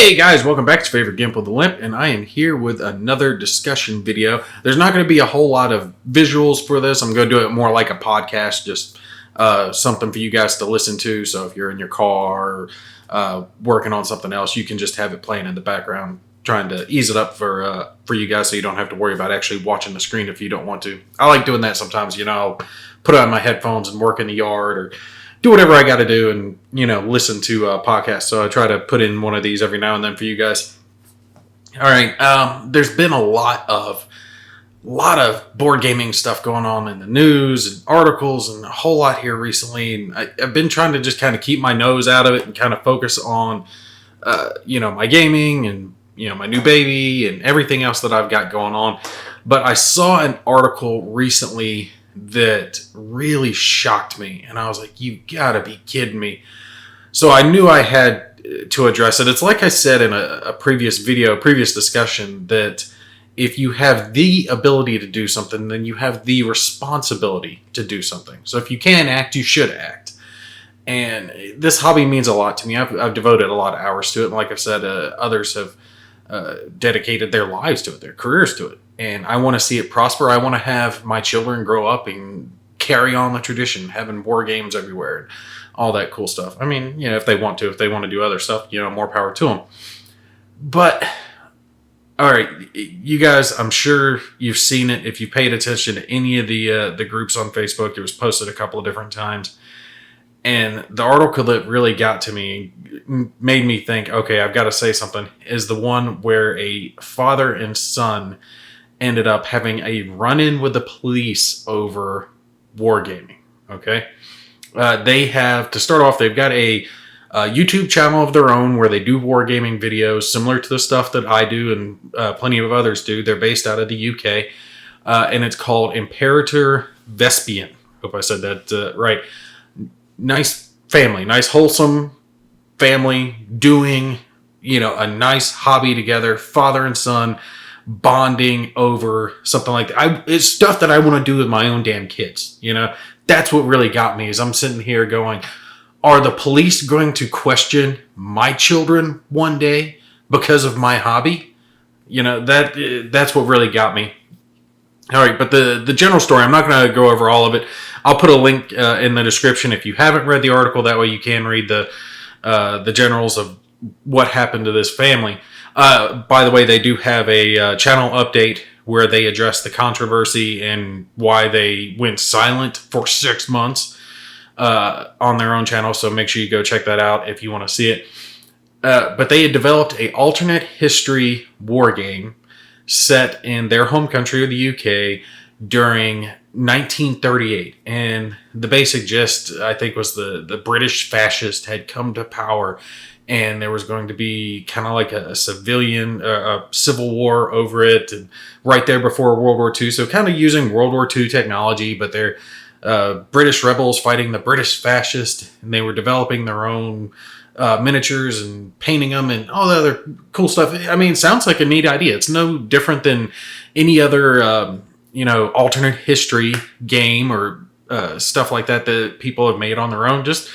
Hey guys, welcome back to Favorite Gimp with the Limp, and I am here with another discussion video. There's not going to be a whole lot of visuals for this. I'm going to do it more like a podcast, just something for you guys to listen to. So if you're in your car or working on something else, you can just have it playing in the background, trying to ease it up for you guys so you don't have to worry about actually watching the screen if you don't want to. I like doing that sometimes, I'll put on my headphones and work in the yard or do whatever I got to do and, listen to podcasts. So I try to put in one of these every now and then for you guys. All right. There's been a lot of board gaming stuff going on in the news and articles and a whole lot here recently. And I've been trying to just kind of keep my nose out of it and kind of focus on, my gaming and, my new baby and everything else that I've got going on. But I saw an article recently that really shocked me, and I was like, you gotta be kidding me. So I knew I had to address it. It's like I said in a previous discussion, that if you have the ability to do something, then you have the responsibility to do something. So if you can act, you should act. And this hobby means a lot to me. I've devoted a lot of hours to it, and like I've said, others have dedicated their lives to it, their careers to it. And I want to see it prosper. I want to have my children grow up and carry on the tradition, having war games everywhere, and all that cool stuff. I mean, if they want to do other stuff, more power to them. But, all right, you guys, I'm sure you've seen it. If you paid attention to any of the groups on Facebook, it was posted a couple of different times. And the article that really got to me, made me think, okay, I've got to say something, is the one where a father and son ended up having a run-in with the police over wargaming. Okay, they have, to start off, they've got a YouTube channel of their own where they do wargaming videos similar to the stuff that I do and plenty of others do. They're based out of the UK, and it's called Imperator Vesparian. Hope I said that right. Nice family, nice wholesome family doing, a nice hobby together, father and son, bonding over something like that. It's stuff that I want to do with my own damn kids. That's what really got me, is I'm sitting here going, are the police going to question my children one day because of my hobby? That's what really got me. All right, but the general story, I'm not going to go over all of it. I'll put a link in the description if you haven't read the article. That way you can read the generals of what happened to this family. By the way, they do have a channel update where they address the controversy and why they went silent for 6 months on their own channel. So make sure you go check that out if you want to see it. But they had developed an alternate history war game set in their home country of the UK during 1938. And the basic gist, I think, was the British fascists had come to power, and there was going to be kind of like a civil war over it, and right there before World War II. So kind of using World War II technology, but they're British rebels fighting the British fascists, and they were developing their own miniatures and painting them and all the other cool stuff. I mean, sounds like a neat idea. It's no different than any other, alternate history game or stuff like that people have made on their own. Just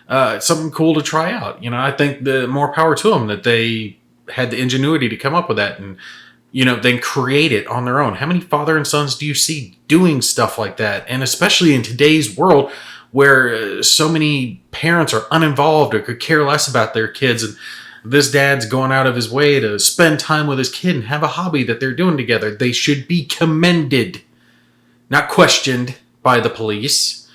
something cool to try out. I think the more power to them that they had the ingenuity to come up with that and, then create it on their own. How many father and sons do you see doing stuff like that? And especially in today's world, where so many parents are uninvolved or could care less about their kids, and this dad's going out of his way to spend time with his kid and have a hobby that they're doing together. They should be commended, not questioned by the police.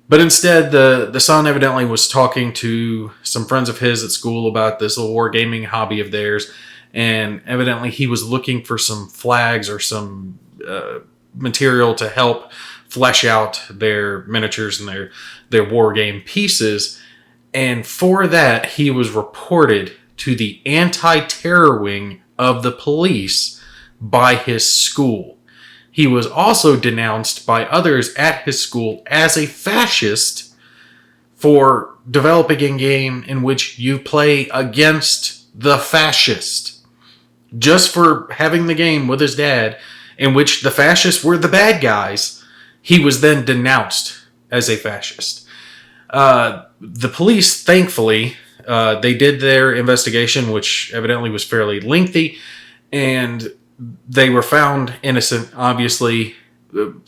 But instead, the son evidently was talking to some friends of his at school about this little wargaming hobby of theirs, and evidently he was looking for some flags or some material to help flesh out their miniatures and their war game pieces. And for that, he was reported to the anti-terror wing of the police by his school. He was also denounced by others at his school as a fascist for developing a game in which you play against the fascist. Just for having the game with his dad in which the fascists were the bad guys, he was then denounced as a fascist. The police, thankfully, They did their investigation, which evidently was fairly lengthy, and they were found innocent. Obviously,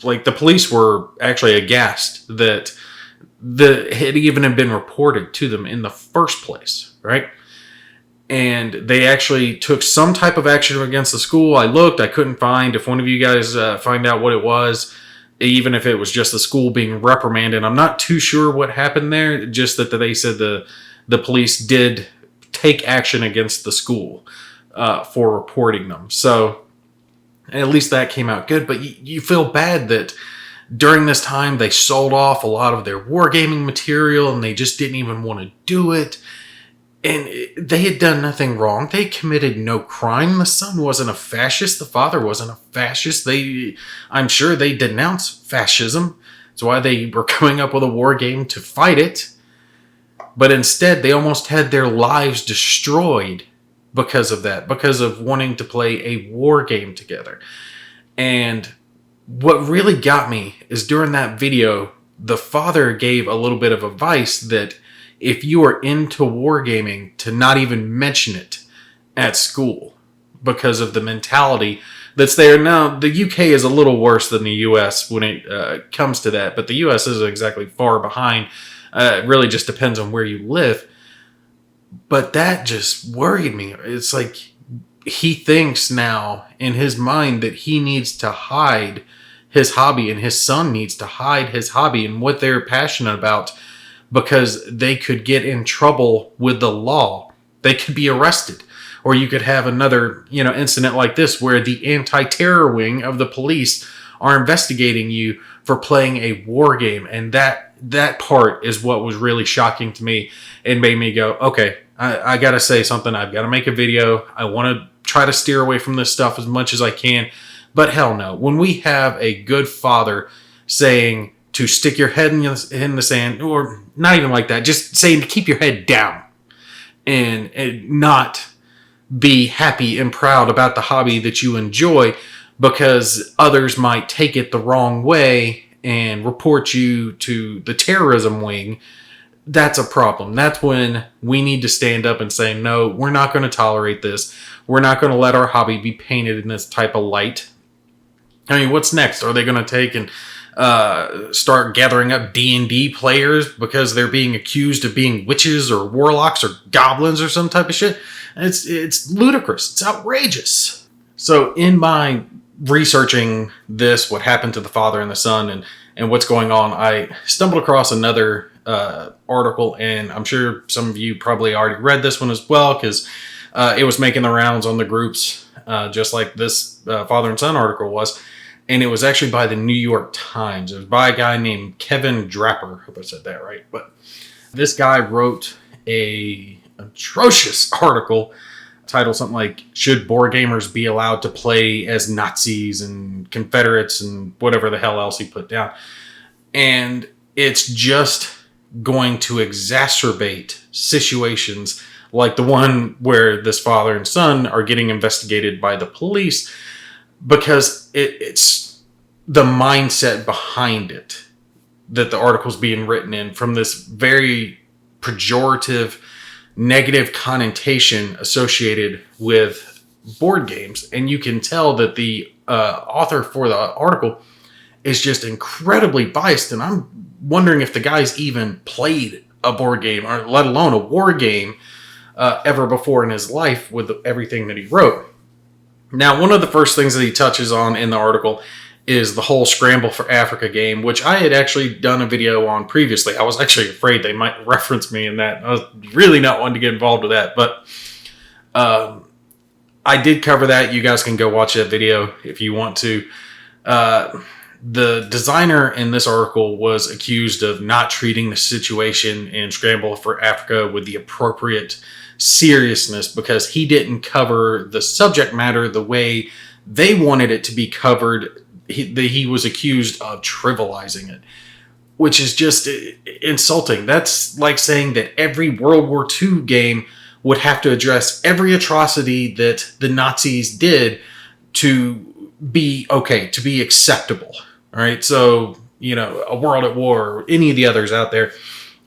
like the police were actually aghast that it had even been reported to them in the first place, right? And they actually took some type of action against the school. I looked, I couldn't find. If one of you guys find out what it was, even if it was just the school being reprimanded, I'm not too sure what happened there. Just that they said the police did take action against the school for reporting them. So at least that came out good. But you feel bad that during this time they sold off a lot of their wargaming material and they just didn't even want to do it. And they had done nothing wrong. They committed no crime. The son wasn't a fascist. The father wasn't a fascist. I'm sure they denounced fascism. That's why they were coming up with a war game to fight it. But instead, they almost had their lives destroyed because of that, because of wanting to play a war game together. And what really got me is during that video, the father gave a little bit of advice that if you are into wargaming, to not even mention it at school because of the mentality that's there. Now, the UK is a little worse than the US when it comes to that, but the US isn't exactly far behind. It really just depends on where you live. But that just worried me. It's like he thinks now in his mind that he needs to hide his hobby and his son needs to hide his hobby and what they're passionate about, because they could get in trouble with the law. They could be arrested. Or you could have another, incident like this where the anti-terror wing of the police are investigating you for playing a war game. And that part is what was really shocking to me and made me go, okay, I got to say something. I've got to make a video. I want to try to steer away from this stuff as much as I can. But hell no. When we have a good father saying to stick your head in the sand, or not even like that, just saying to keep your head down and not be happy and proud about the hobby that you enjoy, because others might take it the wrong way and report you to the terrorism wing, that's a problem. That's when we need to stand up and say, no, we're not going to tolerate this. We're not going to let our hobby be painted in this type of light. I mean, what's next? Are they going to take and start gathering up D&D players because they're being accused of being witches or warlocks or goblins or some type of shit? It's ludicrous. It's outrageous. So in my researching this, what happened to the father and the son and what's going on, I stumbled across another article, and I'm sure some of you probably already read this one as well, because it was making the rounds on the groups, just like this father and son article was. And it was actually by the New York Times. It was by a guy named Kevin Draper. Hope I said that right. But this guy wrote a atrocious article titled something like, "Should board gamers be allowed to play as Nazis and Confederates," and whatever the hell else he put down. And it's just going to exacerbate situations like the one where this father and son are getting investigated by the police, because it's the mindset behind it that the article's being written in, from this very pejorative, negative connotation associated with board games. And you can tell that the author for the article is just incredibly biased. And I'm wondering if the guy's even played a board game, or let alone a war game, ever before in his life with everything that he wrote. Now, one of the first things that he touches on in the article is the whole Scramble for Africa game, which I had actually done a video on previously. I was actually afraid they might reference me in that. I was really not wanting to get involved with that, but I did cover that. You guys can go watch that video if you want to. The designer in this article was accused of not treating the situation in Scramble for Africa with the appropriate seriousness, because he didn't cover the subject matter the way they wanted it to be covered. He was accused of trivializing it, which is just insulting. That's like saying that every World War II game would have to address every atrocity that the Nazis did to be okay, to be acceptable. All right, so, A World at War, or any of the others out there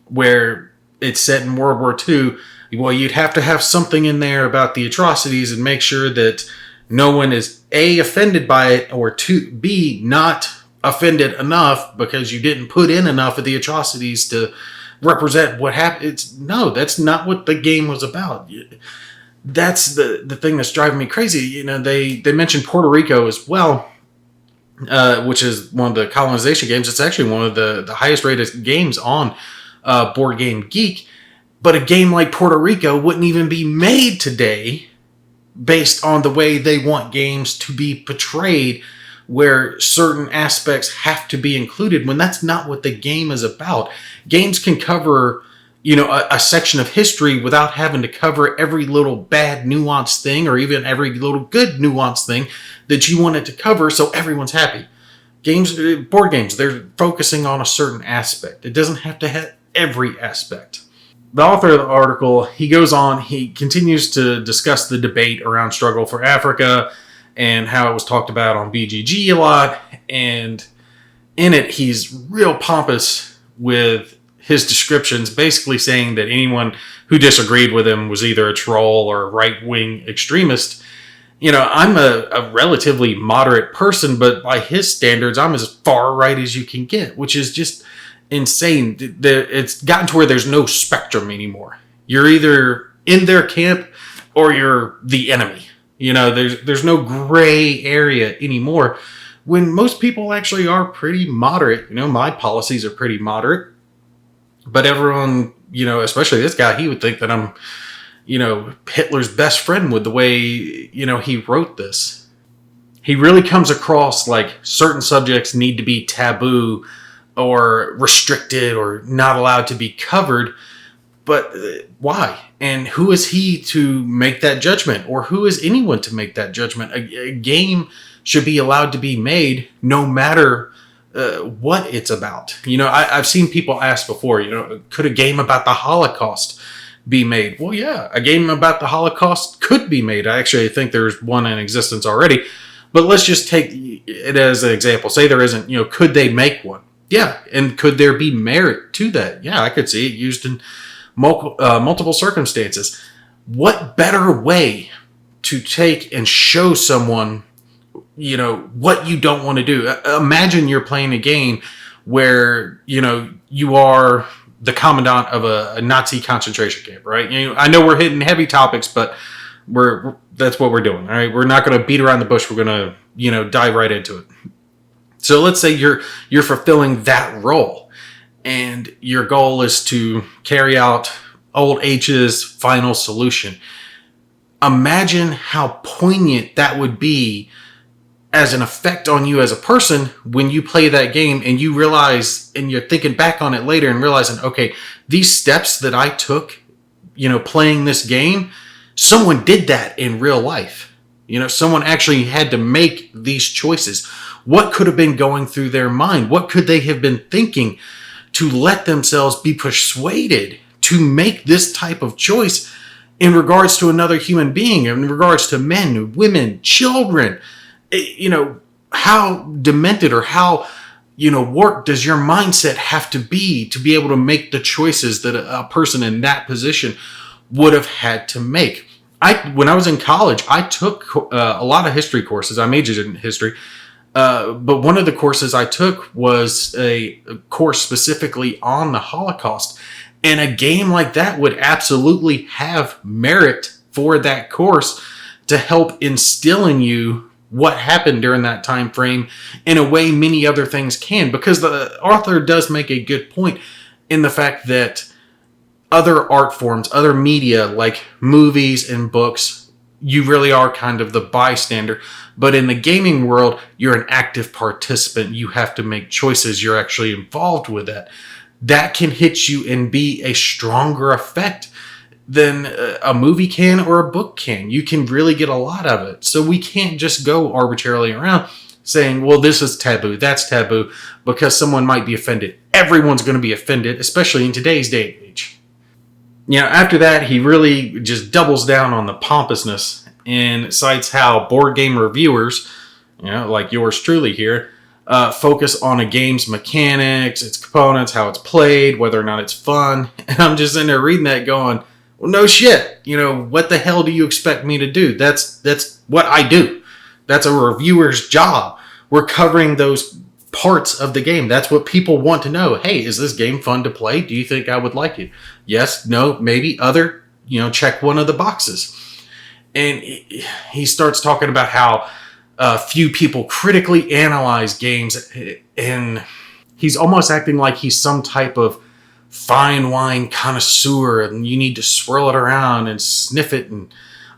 where it's set in World War II, Well, you'd have to have something in there about the atrocities and make sure that no one is A, offended by it, or B, not offended enough because you didn't put in enough of the atrocities to represent what happened. That's not what the game was about. That's the thing that's driving me crazy. They mentioned Puerto Rico as well, which is one of the colonization games. It's actually one of the highest rated games on Board Game Geek. But a game like Puerto Rico wouldn't even be made today based on the way they want games to be portrayed, where certain aspects have to be included when that's not what the game is about. Games can cover, a section of history without having to cover every little bad nuanced thing or even every little good nuanced thing that you want it to cover so everyone's happy. Board games, they're focusing on a certain aspect. It doesn't have to have every aspect. The author of the article, he goes on, he continues to discuss the debate around Struggle for Africa and how it was talked about on BGG a lot. And in it, he's real pompous with his descriptions, basically saying that anyone who disagreed with him was either a troll or a right-wing extremist. I'm a relatively moderate person, but by his standards, I'm as far right as you can get, which is just insane. It's gotten to where there's no spectrum anymore. You're either in their camp or you're the enemy. There's no gray area anymore, when most people actually are pretty moderate. My policies are pretty moderate, but everyone, especially this guy, he would think that I'm, Hitler's best friend with the way, he wrote this. He really comes across like certain subjects need to be taboo or restricted or not allowed to be covered. But why? And who is he to make that judgment? Or who is anyone to make that judgment? A game should be allowed to be made no matter what it's about. I've seen people ask before, could a game about the Holocaust be made? Well, yeah, a game about the Holocaust could be made. I actually think there's one in existence already. But let's just take it as an example. Say there isn't, could they make one? Yeah, and could there be merit to that? Yeah, I could see it used in multiple circumstances. What better way to take and show someone, what you don't want to do? Imagine you're playing a game where, you are the commandant of a Nazi concentration camp, right? I know we're hitting heavy topics, but that's what we're doing, all right? We're not going to beat around the bush. We're going to, dive right into it. So let's say you're fulfilling that role, and your goal is to carry out Old H's final solution. Imagine how poignant that would be as an effect on you as a person when you play that game and you realize, and you're thinking back on it later and realizing, okay, these steps that I took, playing this game, someone did that in real life. Someone actually had to make these choices. What could have been going through their mind? What could they have been thinking to let themselves be persuaded to make this type of choice in regards to another human being, in regards to men, women, children? How demented or how, warped does your mindset have to be able to make the choices that a person in that position would have had to make? When I was in college, I took a lot of history courses. I majored in history. But one of the courses I took was a course specifically on the Holocaust. And a game like that would absolutely have merit for that course to help instill in you what happened during that time frame in a way many other things can. Because the author does make a good point in the fact that other art forms, other media like movies and books, you really are kind of the bystander. But in the gaming world, you're an active participant. You have to make choices. You're actually involved with that. That can hit you and be a stronger effect than a movie can or a book can. You can really get a lot of it. So we can't just go arbitrarily around saying, well, this is taboo, that's taboo, because someone might be offended. Everyone's going to be offended, especially in today's day and age. After that, he really just doubles down on the pompousness and cites how board game reviewers, like yours truly here, focus on a game's mechanics, its components, how it's played, whether or not it's fun. And I'm just in there reading that going, Well, no shit. What the hell do you expect me to do? That's what I do. That's a reviewer's job. We're covering those parts of the game. That's what people want to know. Hey, is this game fun to play? Do you think I would like it? Yes, no, maybe, other, check one of the boxes. And he starts talking about how few people critically analyze games, and he's almost acting like he's some type of fine wine connoisseur and you need to swirl it around and sniff it and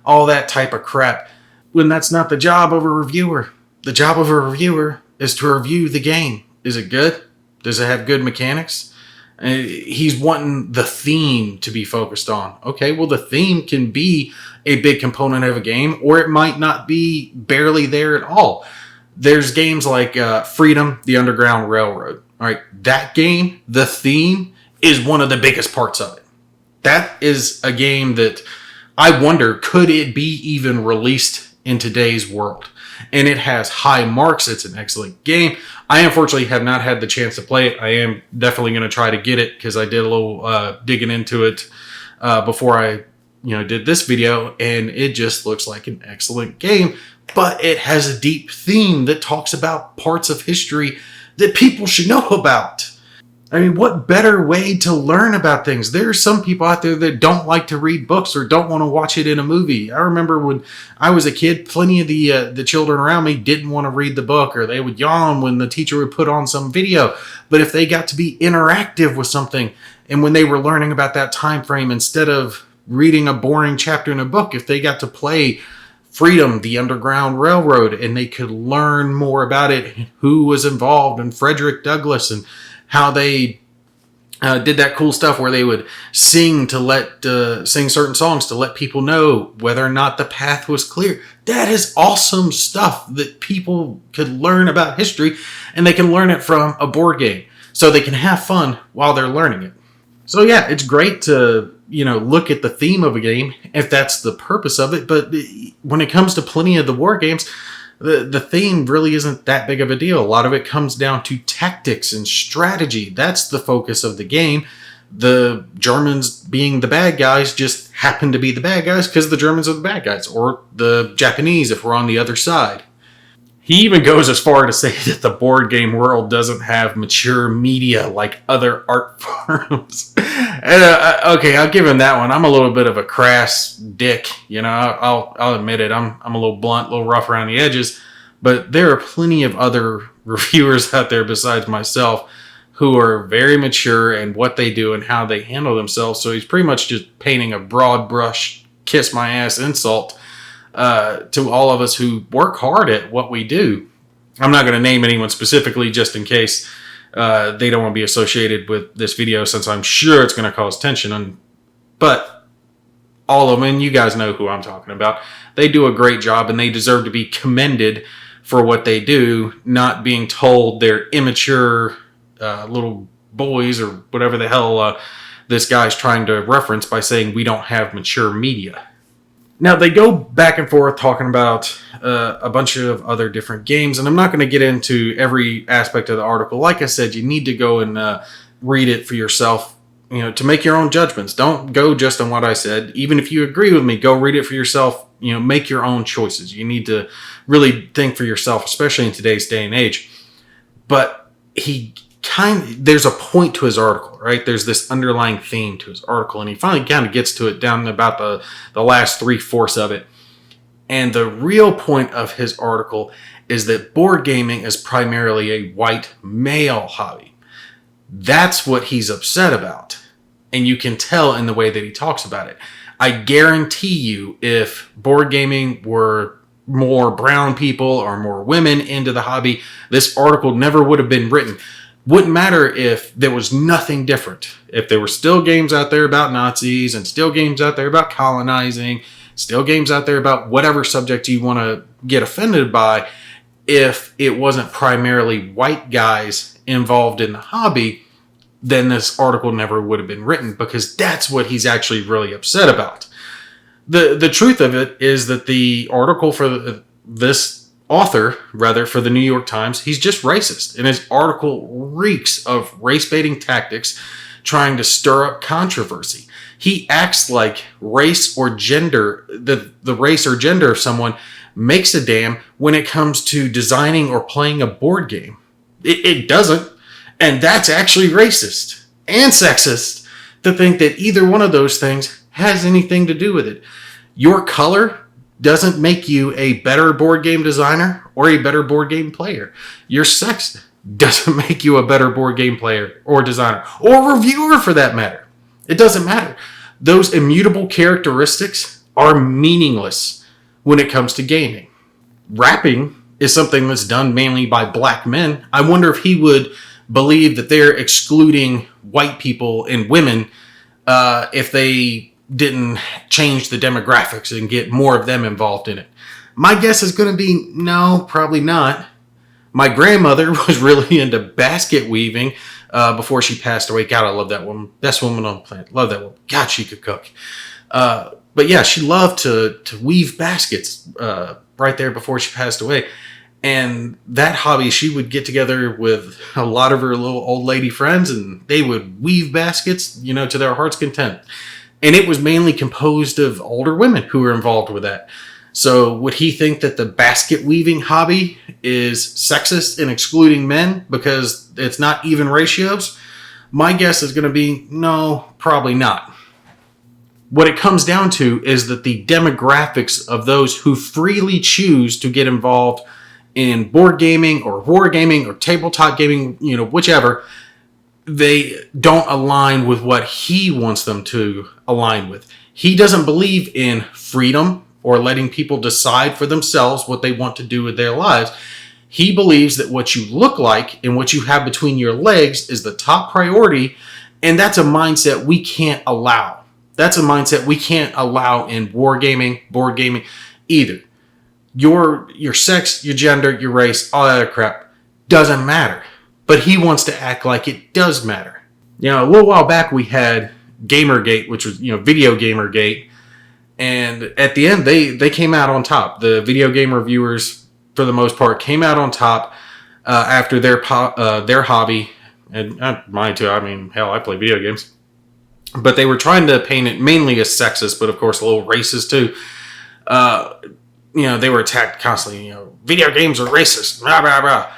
all that type of crap, when that's not the job of a reviewer. The job of a reviewer is to review the game. Is it good? Does it have good mechanics? He's wanting the theme to be focused on. Okay, well, the theme can be a big component of a game, or it might not be barely there at all. There's games like Freedom, the Underground Railroad. All right, that game, the theme, is one of the biggest parts of it. That is a game that I wonder, could it be even released in today's world? And it has high marks. It's an excellent game. I unfortunately have not had the chance to play it. I am definitely going to try to get it because I did a little digging into it before I did this video, and it just looks like an excellent game. But it has a deep theme that talks about parts of history that people should know about. I mean, what better way to learn about things? There are some people out there that don't like to read books or don't want to watch it in a movie. I remember when I was a kid, plenty of the children around me didn't want to read the book, or they would yawn when the teacher would put on some video. But if they got to be interactive with something, and when they were learning about that time frame, instead of reading a boring chapter in a book, if they got to play Freedom, the Underground Railroad, and they could learn more about it, who was involved, and Frederick Douglass, and how they did that cool stuff where they would sing certain songs to let people know whether or not the path was clear. That is awesome stuff that people could learn about history, and they can learn it from a board game, so they can have fun while they're learning it. So yeah, it's great to look at the theme of a game if that's the purpose of it. But when it comes to plenty of the war games, the theme really isn't that big of a deal. A lot of it comes down to tactics and strategy. That's the focus of the game. The Germans, being the bad guys, just happen to be the bad guys because the Germans are the bad guys, or the Japanese if we're on the other side. He even goes as far to say that the board game world doesn't have mature media like other art forms. And, okay, I'll give him that one. I'm a little bit of a crass dick. I'll admit it. I'm a little blunt, a little rough around the edges. But there are plenty of other reviewers out there besides myself who are very mature in what they do and how they handle themselves. So he's pretty much just painting a broad brush, kiss my ass insult to all of us who work hard at what we do. I'm not going to name anyone specifically just in case they don't want to be associated with this video, since I'm sure it's going to cause tension. But all of them, and you guys know who I'm talking about, they do a great job and they deserve to be commended for what they do, not being told they're immature little boys or whatever the hell this guy's trying to reference by saying we don't have mature media. Now, they go back and forth talking about a bunch of other different games, and I'm not going to get into every aspect of the article. Like I said, you need to go and read it for yourself, to make your own judgments. Don't go just on what I said. Even if you agree with me, go read it for yourself. Make your own choices. You need to really think for yourself, especially in today's day and age. But there's a point to his article, right? There's this underlying theme to his article, and he finally kind of gets to it down about the last 3/4 of it. And the real point of his article is that board gaming is primarily a white male hobby. That's what he's upset about. And you can tell in the way that he talks about it. I guarantee you, if board gaming were more brown people or more women into the hobby, this article never would have been written. Wouldn't matter if there was nothing different. If there were still games out there about Nazis, and still games out there about colonizing, still games out there about whatever subject you want to get offended by, if it wasn't primarily white guys involved in the hobby, then this article never would have been written, because that's what he's actually really upset about. The truth of it is that the article for this author, rather, for the New York Times, he's just racist. And his article reeks of race-baiting tactics, trying to stir up controversy. He acts like race or gender, the race or gender of someone makes a damn when it comes to designing or playing a board game. It doesn't. And that's actually racist and sexist to think that either one of those things has anything to do with it. Your color doesn't make you a better board game designer or a better board game player. Your sex doesn't make you a better board game player or designer or reviewer for that matter. It doesn't matter. Those immutable characteristics are meaningless when it comes to gaming. Rapping is something that's done mainly by black men. I wonder if he would believe that they're excluding white people and women if they didn't change the demographics and get more of them involved in it. My guess is going to be no, probably not. My grandmother was really into basket weaving before she passed away. God, I love that woman. Best woman on the planet. Love that woman. God, she could cook. But yeah, she loved to weave baskets right there before she passed away. And that hobby, she would get together with a lot of her little old lady friends and they would weave baskets, to their heart's content. And it was mainly composed of older women who were involved with that. So would he think that the basket weaving hobby is sexist and excluding men because it's not even ratios? My guess is going to be no, probably not. What it comes down to is that the demographics of those who freely choose to get involved in board gaming or wargaming or tabletop gaming, whichever, they don't align with what he wants them to align with. He doesn't believe in freedom or letting people decide for themselves what they want to do with their lives. He believes that what you look like and what you have between your legs is the top priority, and that's a mindset we can't allow. That's a mindset we can't allow in wargaming, board gaming, either. Your sex, your gender, your race, all that crap doesn't matter. But he wants to act like it does matter. A little while back we had Gamergate, which was, Video Gamergate. And at the end, they came out on top. The video game reviewers, for the most part, came out on top after their hobby. And mine too. I mean, hell, I play video games. But they were trying to paint it mainly as sexist, but of course a little racist too. They were attacked constantly. Video games are racist. Blah, blah, blah.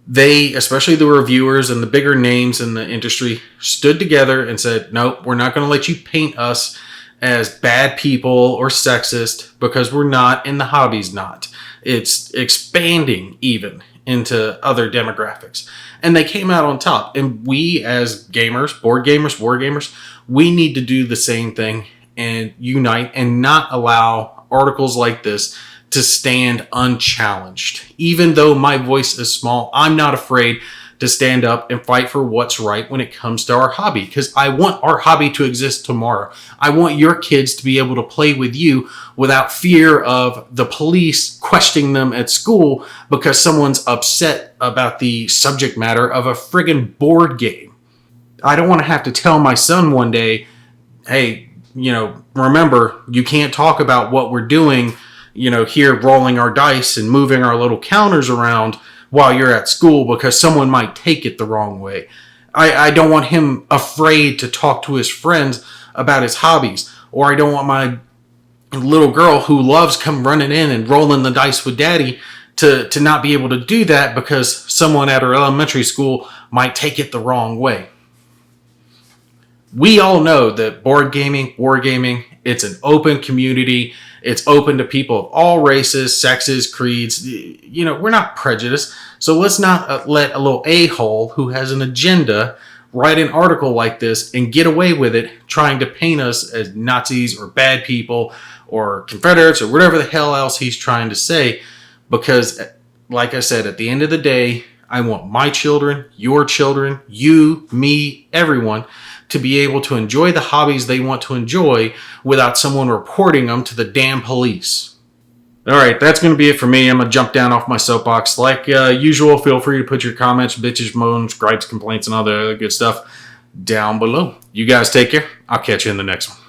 They, especially the reviewers and the bigger names in the industry, stood together and said, nope, we're not going to let you paint us as bad people or sexist because we're not and the hobby's not. It's expanding even into other demographics. And they came out on top. And we as gamers, board gamers, war gamers, we need to do the same thing and unite and not allow articles like this to stand unchallenged. Even though my voice is small, I'm not afraid to stand up and fight for what's right when it comes to our hobby, because I want our hobby to exist tomorrow. I want your kids to be able to play with you without fear of the police questioning them at school because someone's upset about the subject matter of a friggin' board game. I don't want to have to tell my son one day, hey, remember, you can't talk about what we're doing, here rolling our dice and moving our little counters around while you're at school because someone might take it the wrong way. I don't want him afraid to talk to his friends about his hobbies. Or I don't want my little girl who loves come running in and rolling the dice with daddy to not be able to do that because someone at her elementary school might take it the wrong way. We all know that board gaming, wargaming, it's an open community. It's open to people of all races, sexes, creeds. We're not prejudiced. So let's not let a little a-hole who has an agenda write an article like this and get away with it trying to paint us as Nazis or bad people or Confederates or whatever the hell else he's trying to say. Because, like I said, at the end of the day, I want my children, your children, you, me, everyone to be able to enjoy the hobbies they want to enjoy without someone reporting them to the damn police. All right, that's going to be it for me. I'm going to jump down off my soapbox. Like usual, feel free to put your comments, bitches, moans, gripes, complaints, and all the other good stuff down below. You guys take care. I'll catch you in the next one.